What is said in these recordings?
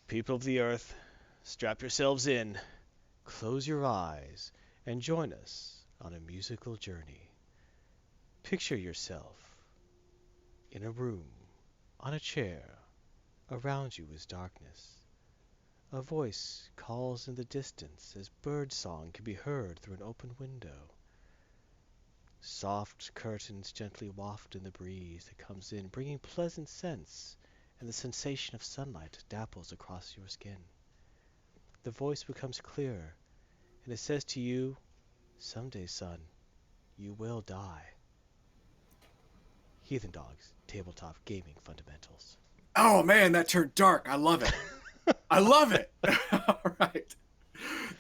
People of the earth, strap yourselves in, close your eyes, and join us on a musical journey. Picture yourself in a room, on a chair. Around you is darkness. A voice calls in the distance as bird song can be heard through an open window. Soft curtains gently waft in the breeze that comes in, bringing pleasant scents, and the sensation of sunlight dapples across your skin. The voice becomes clearer, and it says to you, "Someday, son, you will die." Heathen Dogs, Tabletop Gaming Fundamentals. Oh man, that turned dark. I love it. I love it. All right.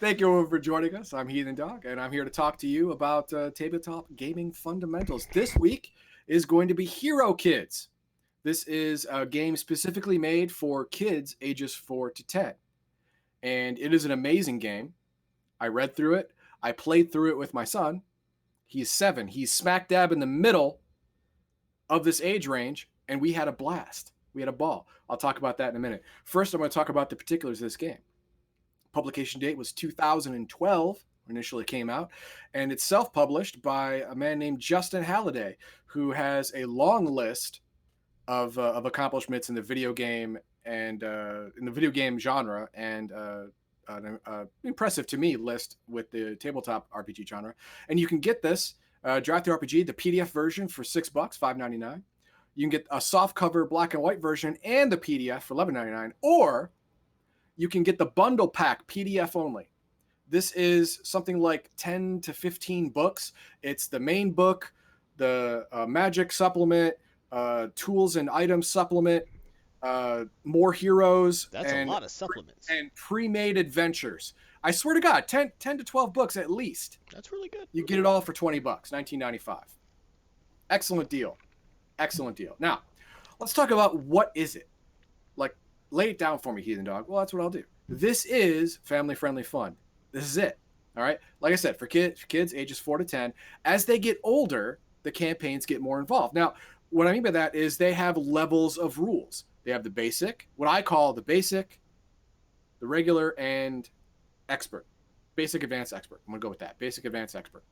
Thank you for joining us. I'm Heathen Dog, and I'm here to talk to you about tabletop gaming fundamentals. This week is going to be Hero Kids. This is a game specifically made for kids ages 4 to 10. And it is an amazing game. I read through it. I played through it with my son. He's 7. He's smack dab in the middle of this age range, and we had a blast. We had a ball. I'll talk about that in a minute. First, I'm going to talk about the particulars of this game. Publication date was 2012, when initially came out, and it's self-published by a man named Justin Halliday, who has a long list of accomplishments in the video game and in the video game genre, and an impressive to me list with the tabletop RPG genre. And you can get this Drive Through RPG, the PDF version for $6, $5.99. You can get a soft cover black and white version and the PDF for $11.99, or you can get the bundle pack PDF only. This is something like 10 to 15 books. It's the main book, the magic supplement, tools and items supplement, more heroes. That's a lot of supplements. And pre-made adventures. I swear to God, 10 to 12 books at least. That's really good. You get it all for $20, $19.95. Excellent deal. Excellent deal. Now, let's talk about what is it. Like, lay it down for me, Heathen Dog. Well, that's what I'll do. This is family-friendly fun. This is it. All right? Like I said, for kids ages 4 to 10, as they get older, the campaigns get more involved. Now, what I mean by that is they have levels of rules. They have the basic, what I call the basic, the regular, and expert. Basic, advanced, expert. I'm going to go with that. Basic, advanced, expert.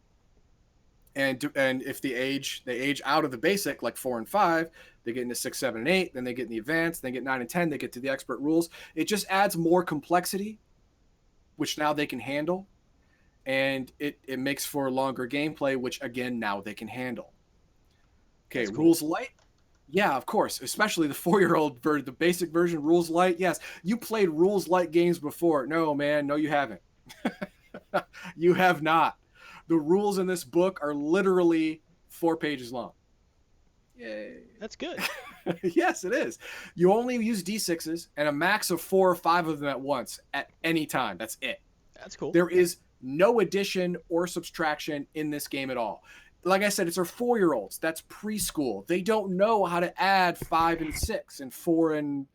And if they age out of the basic, like 4 and 5, they get into 6, 7, and 8. Then they get in the advanced. They get 9 and 10. They get to the expert rules. It just adds more complexity, which now they can handle. And it makes for longer gameplay, which, again, now they can handle. Okay, cool. Rules light? Yeah, of course. Especially the 4-year-old version, the basic version, rules light. Yes, you played rules light games before. No, man. No, you haven't. You have not. The rules in this book are literally 4 pages long. Yay. That's good. Yes, it is. You only use D6s and a max of 4 or 5 of them at once at any time. That's it. That's cool. There is no addition or subtraction in this game at all. Like I said, it's our 4-year-olds. That's preschool. They don't know how to add 5 and 6 and 4 and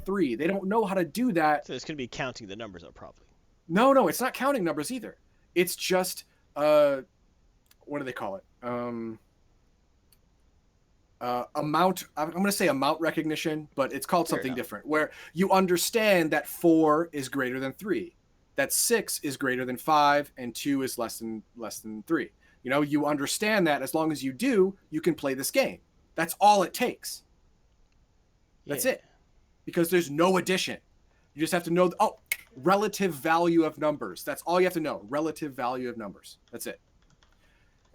3. They don't know how to do that. So it's going to be counting the numbers up, probably. No, it's not counting numbers either. It's just what do they call it? Amount. I'm going to say amount recognition, but it's called something different. Where you understand that 4 is greater than 3, that 6 is greater than 5, and 2 is less than 3. You know, you understand that. As long as you do, you can play this game. That's all it takes. That's it. Because there's no addition. You just have to know, relative value of numbers. That's all you have to know. Relative value of numbers. That's it.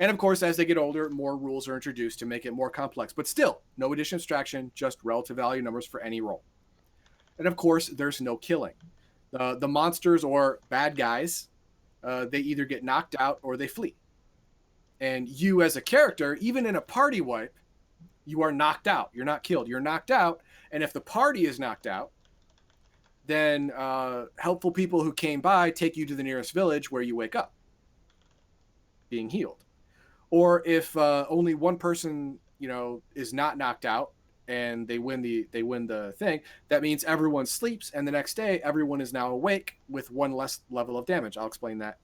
And of course, as they get older, more rules are introduced to make it more complex. But still, no addition, subtraction, just relative value numbers for any roll. And of course, there's no killing. The monsters or bad guys, they either get knocked out or they flee. And you as a character, even in a party wipe, you are knocked out. You're not killed. You're knocked out. And if the party is knocked out, then helpful people who came by take you to the nearest village where you wake up, being healed. Or if only one person, is not knocked out and they win the thing, that means everyone sleeps, and the next day everyone is now awake with 1 less level of damage. I'll explain that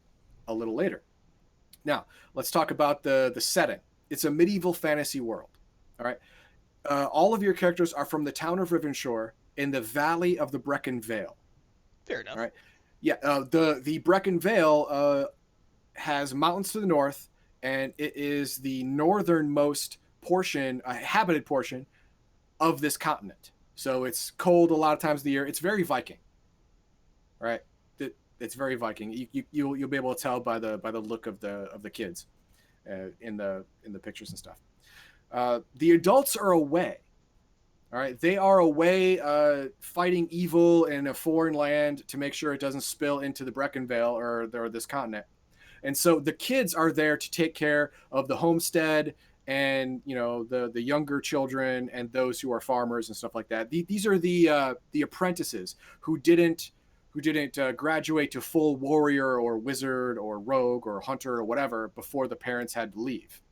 a little later. Now, let's talk about the setting. It's a medieval fantasy world. All right. All of your characters are from the town of Rivenshore in the valley of the Brecon Vale. Fair enough. All right. Yeah. The Brecon Vale has mountains to the north, and it is the northernmost portion, a habited portion of this continent. So it's cold a lot of times of the year. It's very Viking, right? It's very Viking. You'll be able to tell by the look of the kids in the pictures and stuff. The adults are away. All right, they are away fighting evil in a foreign land to make sure it doesn't spill into the Brecon Vale or this continent. And so the kids are there to take care of the homestead and the younger children and those who are farmers and stuff like that. These are the apprentices who didn't graduate to full warrior or wizard or rogue or hunter or whatever before the parents had to leave.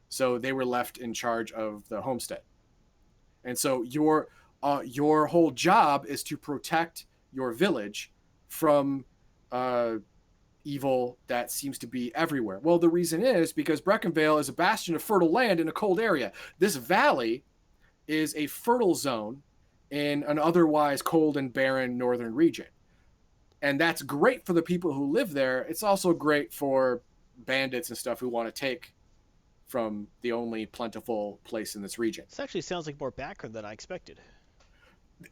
So they were left in charge of the homestead. And so your whole job is to protect your village from evil that seems to be everywhere. Well, the reason is because Brecon Vale is a bastion of fertile land in a cold area. This valley is a fertile zone in an otherwise cold and barren northern region. And that's great for the people who live there. It's also great for bandits and stuff who want to take from the only plentiful place in this region. This actually sounds like more background than I expected.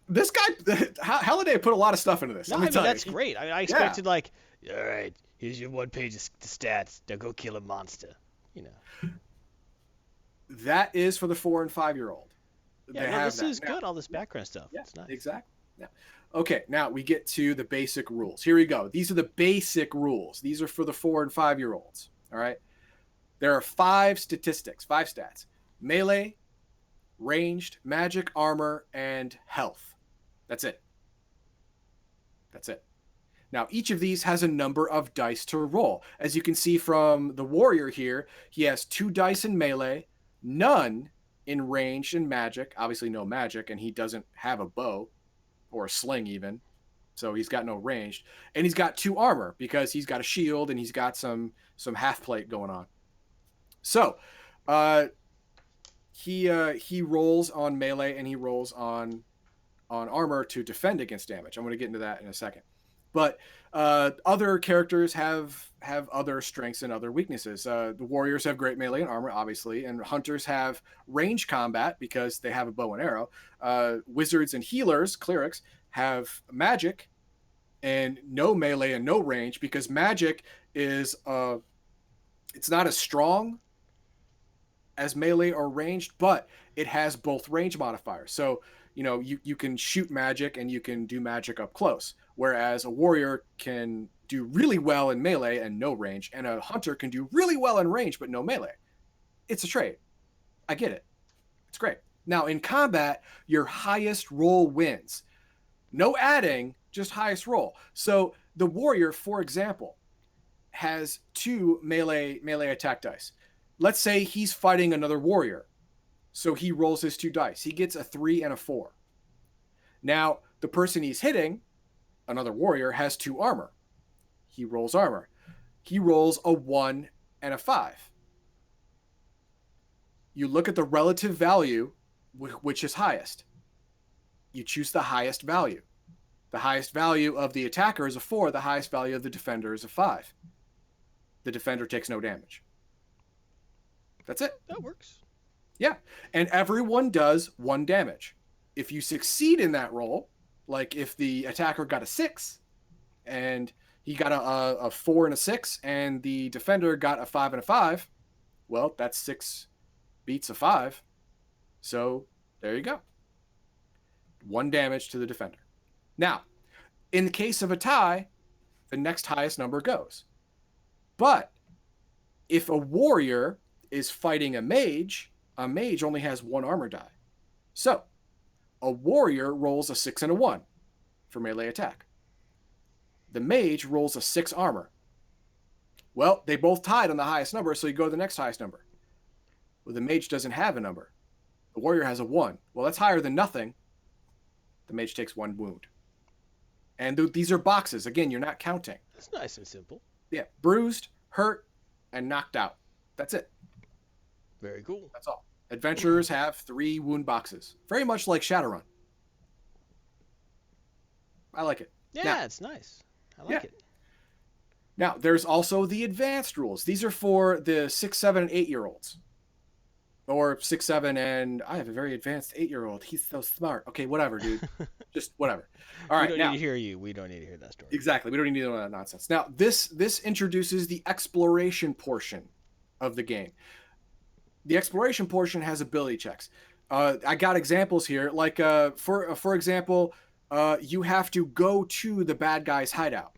This guy, Halliday, put a lot of stuff into this. No, that's great. I expected all right, here's your 1 page of stats. Now go kill a monster. That is for the 4 and 5-year-old. Yeah, this is good. All this background stuff. Yeah, it's nice. Exactly. Yeah. Okay, now we get to the basic rules. Here we go. These are the basic rules. These are for the 4 and 5-year-olds. All right. There are 5 stats: melee, ranged, magic, armor, and health. That's it. Now, each of these has a number of dice to roll. As you can see from the warrior here, he has 2 dice in melee, none in ranged and magic. Obviously no magic, and he doesn't have a bow or a sling even. So he's got no ranged. And he's got 2 armor because he's got a shield and he's got some half plate going on. So, he rolls on melee and he rolls on armor to defend against damage. I'm going to get into that in a second. But other characters have other strengths and other weaknesses. The warriors have great melee and armor, obviously, and hunters have range combat because they have a bow and arrow. Wizards and healers, clerics, have magic and no melee and no range because magic is it's not as strong as melee or ranged, but it has both range modifiers. So, you can shoot magic and you can do magic up close, whereas a warrior can do really well in melee and no range, and a hunter can do really well in range but no melee. It's a trade. I get it. It's great. Now, in combat, your highest roll wins. No adding, just highest roll. So the warrior, for example, has 2 melee attack dice. Let's say he's fighting another warrior. So he rolls his 2 dice. He gets a 3 and a 4. Now, the person he's hitting, another warrior, has 2 armor. He rolls armor. He rolls a 1 and a 5. You look at the relative value, which is highest. You choose the highest value. The highest value of the attacker is a 4. The highest value of the defender is a 5. The defender takes no damage. That's it. That works. Yeah. And everyone does 1 damage. If you succeed in that roll, like if the attacker got a 6 and he got a 4 and a 6 and the defender got a 5 and a 5, well, that's 6 beats a 5. So there you go. 1 damage to the defender. Now, in the case of a tie, the next highest number goes. But if a warrior is fighting a mage only has 1 armor die. So, a warrior rolls a 6 and a 1 for melee attack. The mage rolls a 6 armor. Well, they both tied on the highest number, so you go to the next highest number. Well, the mage doesn't have a number. The warrior has a 1. Well, that's higher than nothing. The mage takes 1 wound. And these are boxes. Again, you're not counting. That's nice and simple. Yeah, bruised, hurt, and knocked out. That's it. Very cool. That's all. Adventurers have 3 wound boxes. Very much like Shadowrun. I like it. Yeah, Now, it's nice. I like yeah. it. Now, there's also the advanced rules. These are for the 6, 7, and 8-year-olds. Or 6, 7, and I have a very advanced 8-year-old. He's so smart. Okay, whatever, dude. Just whatever. All We right, don't now. need to hear you. We don't need to hear that story. Exactly. We don't need all that nonsense. Now, this introduces the exploration portion of the game. The exploration portion has ability checks. I got examples here. Like, for example, you have to go to the bad guy's hideout.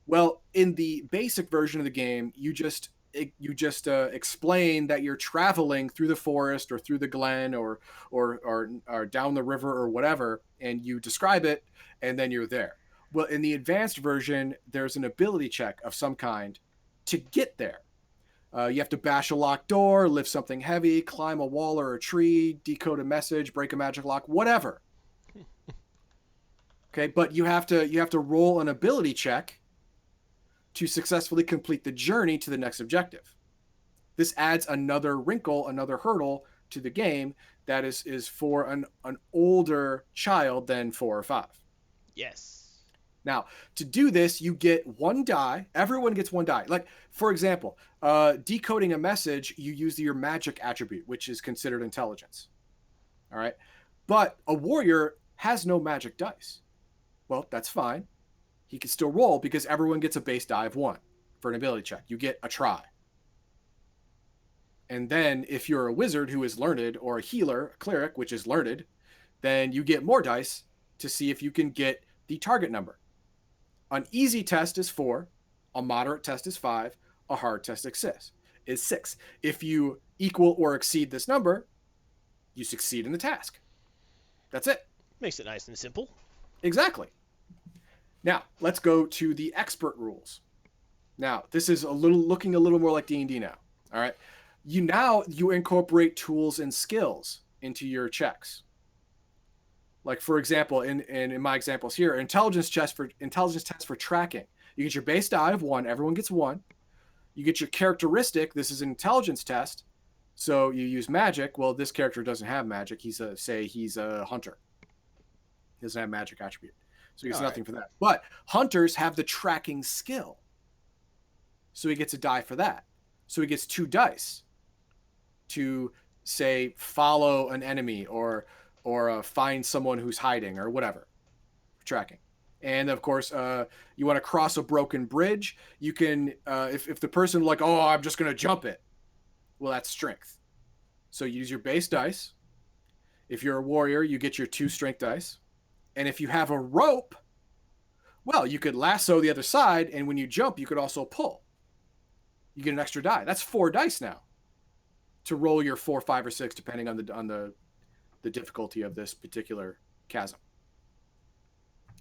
Well, in the basic version of the game, you just explain that you're traveling through the forest or through the glen or down the river or whatever, and you describe it, and then you're there. Well, in the advanced version, there's an ability check of some kind to get there. You have to bash a locked door, lift something heavy, climb a wall or a tree, decode a message, break a magic lock, whatever. Okay, but you have to roll an ability check to successfully complete the journey to the next objective. This adds another wrinkle, another hurdle to the game that is for an older child than 4 or 5. Yes. Now, to do this, you get 1 die. Everyone gets 1 die. Like, for example, decoding a message, you use your magic attribute, which is considered intelligence. All right? But a warrior has no magic dice. Well, that's fine. He can still roll because everyone gets a base die of 1 for an ability check. You get a try. And then if you're a wizard who is learned, or a healer, a cleric, which is learned, then you get more dice to see if you can get the target number. An easy test is 4, a moderate test is 5, a hard test is 6. If you equal or exceed this number, you succeed in the task. That's it. Makes it nice and simple. Exactly. Now, let's go to the expert rules. Now, this is looking a little more like D&D now. All right. You incorporate tools and skills into your checks. Like, for example, in my examples here, intelligence test for tracking. You get your base die of 1. Everyone gets 1. You get your characteristic. This is an intelligence test. So you use magic. Well, this character doesn't have magic. He's a hunter. He doesn't have magic attribute. So he gets nothing for that. But hunters have the tracking skill. So he gets a die for that. So he gets 2 dice to, say, follow an enemy or find someone who's hiding or whatever for tracking. And of course, you want to cross a broken bridge. You can, if the person like, oh, I'm just going to jump it. Well, that's strength. So you use your base dice. If you're a warrior, you get your 2 strength dice. And if you have a rope, well, you could lasso the other side. And when you jump, you could also pull. You get an extra die. That's 4 dice now to roll your 4, 5, or 6, depending on the difficulty of this particular chasm.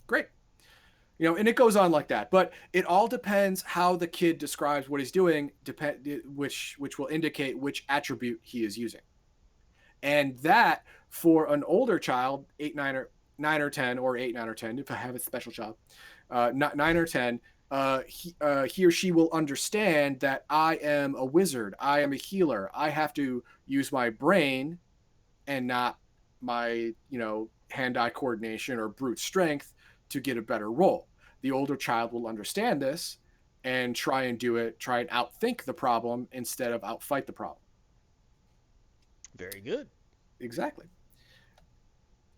Great. And it goes on like that, but it all depends how the kid describes what he's doing, which will indicate which attribute he is using. And that, for an older child, 8, 9 or 10, or 8, 9 or 10, if I have a special child, 9 or 10, he or she will understand that I am a wizard, I am a healer, I have to use my brain and not my, hand-eye coordination or brute strength to get a better roll. The older child will understand this and try and outthink the problem instead of outfight the problem. Very good. Exactly.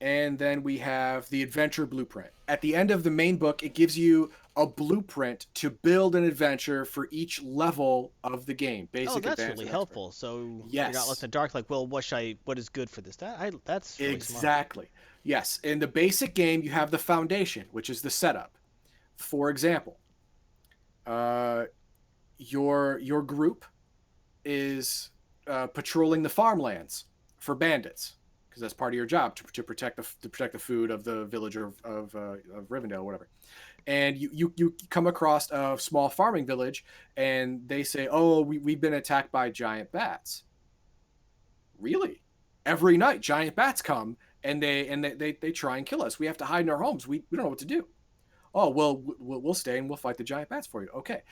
And then we have the adventure blueprint. At the end of the main book, it gives you a blueprint to build an adventure for each level of the game. Basic, that's advanced, really helpful. So yes. You're not left in the dark like, well, what is good for this? That's really exactly. Smart. Yes. In the basic game, you have the foundation, which is the setup. For example, your group is patrolling the farmlands for bandits, because that's part of your job, to protect the food of the village of Rivendell or whatever. And you come across a small farming village, and they say, oh, we've been attacked by giant bats. Really? Every night giant bats come and they try and kill us. We have to hide in our homes. We don't know what to do. Oh, well, we'll stay and we'll fight the giant bats for you. Okay.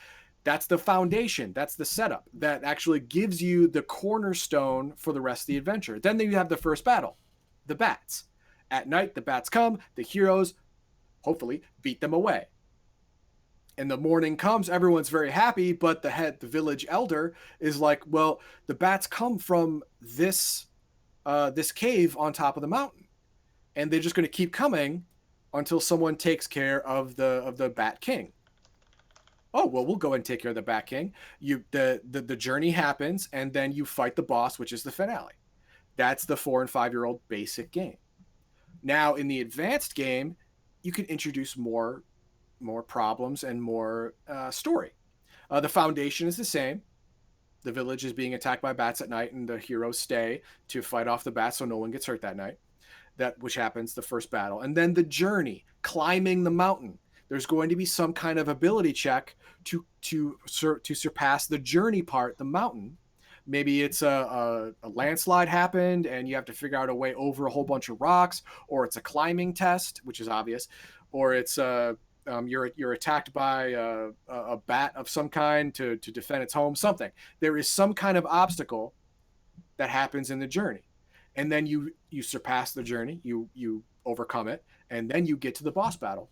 That's the foundation. That's the setup that actually gives you the cornerstone for the rest of the adventure. Then you have the first battle, the bats. At night, the bats come, the heroes hopefully beat them away. And the morning comes, everyone's very happy, but the village elder is like, well, the bats come from this cave on top of the mountain, and they're just going to keep coming until someone takes care of the Bat King. Oh, well, we'll go and take care of the Bat King. The journey happens, and then you fight the boss, which is the finale. That's the 4 and 5-year-old basic game. Now, in the advanced game, you can introduce more problems and more story. The foundation is the same. The village is being attacked by bats at night, and the heroes stay to fight off the bats so no one gets hurt that night. Which happens the first battle. And then the journey, climbing the mountain. There's going to be some kind of ability check to surpass the journey part, the mountain. Maybe it's a landslide happened and you have to figure out a way over a whole bunch of rocks, or it's a climbing test, which is obvious, or it's you're attacked by a bat of some kind to defend its home, something. There is some kind of obstacle that happens in the journey. And then you surpass the journey, you overcome it, and then you get to the boss battle,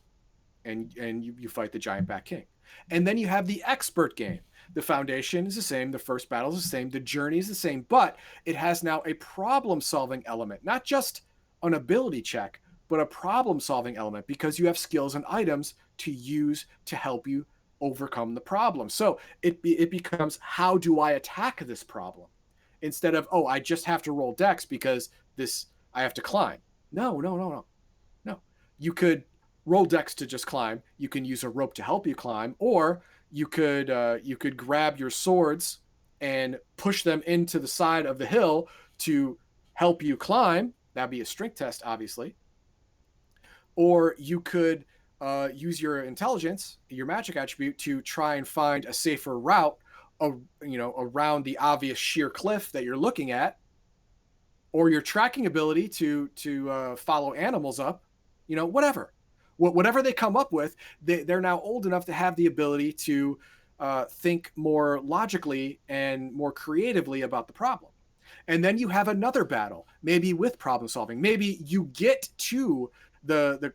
and you fight the giant Bat King. And then you have the expert game. The foundation is the same, the first battle is the same, the journey is the same, but it has now a problem-solving element, not just an ability check, but a problem-solving element, because you have skills and items to use to help you overcome the problem. So it becomes, how do I attack this problem? Instead of, oh, I just have to roll dex because I have to climb. No. You could roll dex to just climb. You can use a rope to help you climb, or you could grab your swords and push them into the side of the hill to help you climb. That'd be a strength test, obviously. Or you could use your intelligence, your magic attribute, to try and find a safer route around the obvious sheer cliff that you're looking at, or your tracking ability to follow animals up, whatever they come up with. They're now old enough to have the ability to think more logically and more creatively about the problem. And then you have another battle, maybe with problem solving. Maybe you get to the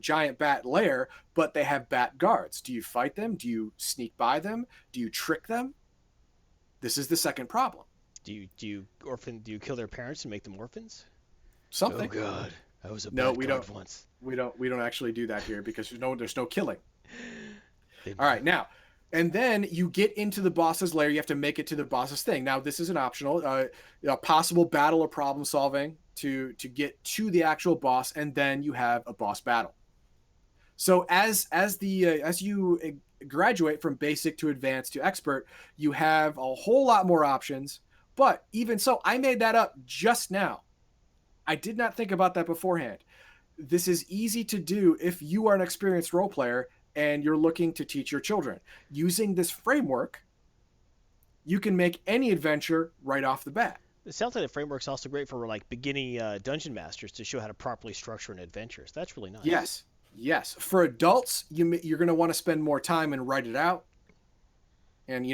giant bat lair, but they have bat guards. Do you fight them? Do you sneak by them? Do you trick them? This is the second problem. Do you kill their parents and make them orphans? Something. Oh God, I was a no, bad we guard don't. once. We don't actually do that here because there's no killing. All right, now, and then you get into the boss's lair. You have to make it to the boss's thing. Now, this is an optional, a possible battle or problem solving to get to the actual boss, and then you have a boss battle. So as you graduate from basic to advanced to expert, you have a whole lot more options. But even so, I made that up just now. I did not think about that beforehand. This is easy to do if you are an experienced role player and you're looking to teach your children. Using this framework, you can make any adventure right off the bat. It sounds like the framework's also great for like beginning dungeon masters to show how to properly structure an adventure. So that's really nice. Yes. For adults, you're going to want to spend more time and write it out, and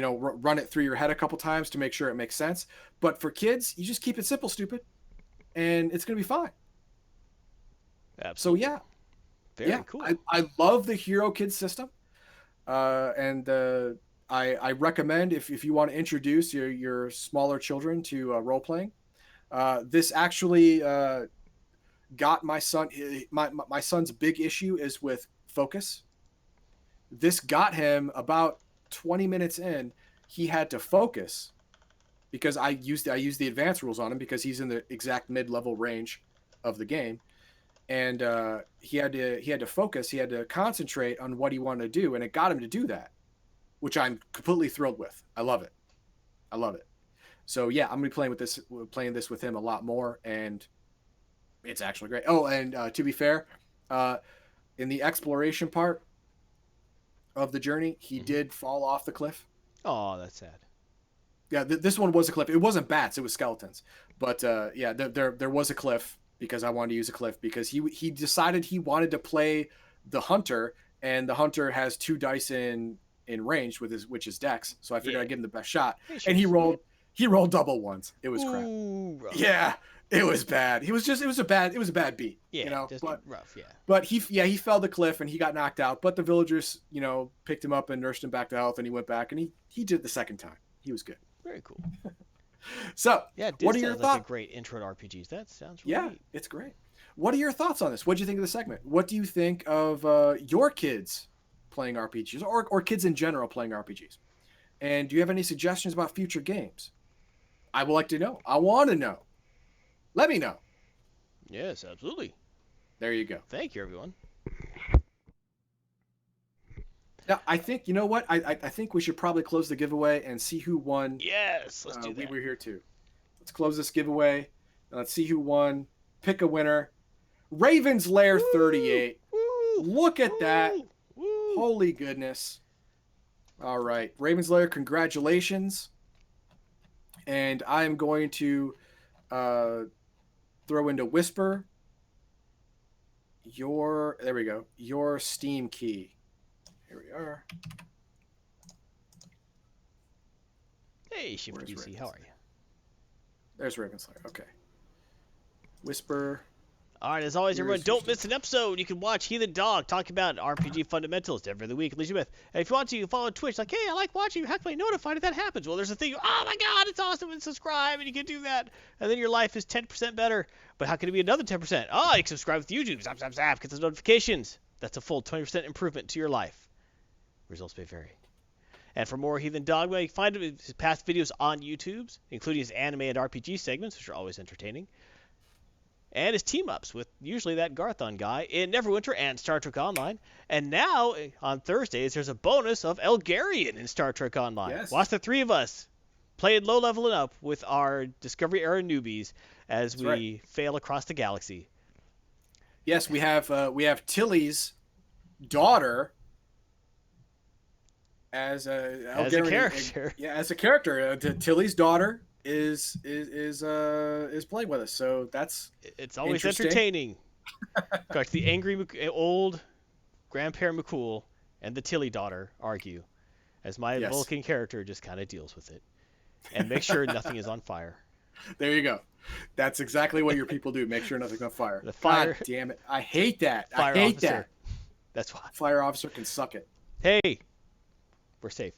run it through your head a couple times to make sure it makes sense. But for kids, you just keep it simple, stupid, and it's going to be fine. Absolutely. So yeah, very cool. I love the Hero Kids system, and I recommend if you want to introduce your smaller children to role playing. This actually got my son. My son's big issue is with focus. This got him about 20 minutes in. He had to focus because I used the advanced rules on him because he's in the exact mid-level range of the game. And he had to focus. He had to concentrate on what he wanted to do, and it got him to do that, which I'm completely thrilled with. I love it. So yeah, I'm gonna be playing this with him a lot more, and it's actually great. Oh, and to be fair, in the exploration part of the journey, he did fall off the cliff. Oh, that's sad. Yeah, this one was a cliff. It wasn't bats; it was skeletons. But yeah, there was a cliff. Because I wanted to use a cliff, because he decided he wanted to play the hunter, and the hunter has 2 dice in range which is dex. So I figured I'd give him the best shot, and he rolled double ones. It was crap. Ooh, yeah, It was bad. It was a bad beat. Yeah, you know, just but rough. Yeah. but he fell the cliff and he got knocked out. But the villagers, you know, picked him up and nursed him back to health, and he went back and he did the second time. He was good. Very cool. So, Yeah, it what are sounds your like thoughts? a great intro to RPGs. That sounds really Yeah, neat. it's great. What are your thoughts on this? What do you think of the segment? What do you think of your kids playing RPGs or kids in general playing RPGs? And do you have any suggestions about future games? I would like to know. I want to know. Let me know. Yes, absolutely. There you go. Thank you, everyone. Now, I think, you know what? I think we should probably close the giveaway and see who won. Yes, let's do We that. were here too. Let's close this giveaway. Let's see who won. Pick a winner. Raven's Lair 38. Woo! Look at that. Woo! Holy goodness. All right. Raven's Lair, congratulations. And I'm going to throw into Whisper there we go, your Steam key. Here we are. Hey, Shift Where's BC, Raven's how are you? There's Raven's Lair. Okay. Whisper. All right, as always, Here's everyone, your don't stuff. miss an episode. You can watch Heathen Dog talk about RPG fundamentals every other week. Elizabeth, and if you want to, you can follow Twitch. Like, hey, I like watching you. How can I notify if that happens? Well, there's a thing. Oh my God, it's awesome! And subscribe, and you can do that, and then your life is 10% better. But how can it be another 10%? Oh, you can subscribe with YouTube. Zap, zap, zap. Get those notifications. That's a full 20% improvement to your life. Results may vary. And for more Heathen Dogma, you can find his past videos on YouTube, including his anime and RPG segments, which are always entertaining. And his team-ups with usually that Garthon guy in Neverwinter and Star Trek Online. And now, on Thursdays, there's a bonus of Elgarian in Star Trek Online. Yes. Watch the three of us playing low level and up with our Discovery Era newbies as That's we right. fail across the galaxy. Yes, we have Tilly's daughter as a character. Yeah, as a character. Tilly's daughter is playing with us, so that's It's always interesting. entertaining. Correct. The angry old grandparent McCool and the Tilly daughter argue as my Yes. Vulcan character just kind of deals with it and make sure nothing is on fire. There you go. That's exactly what your people do. Make sure nothing's on fire. The fire- God damn it! I hate that. Fire I hate officer. that. That's why. Fire officer can suck it. Hey, we're safe.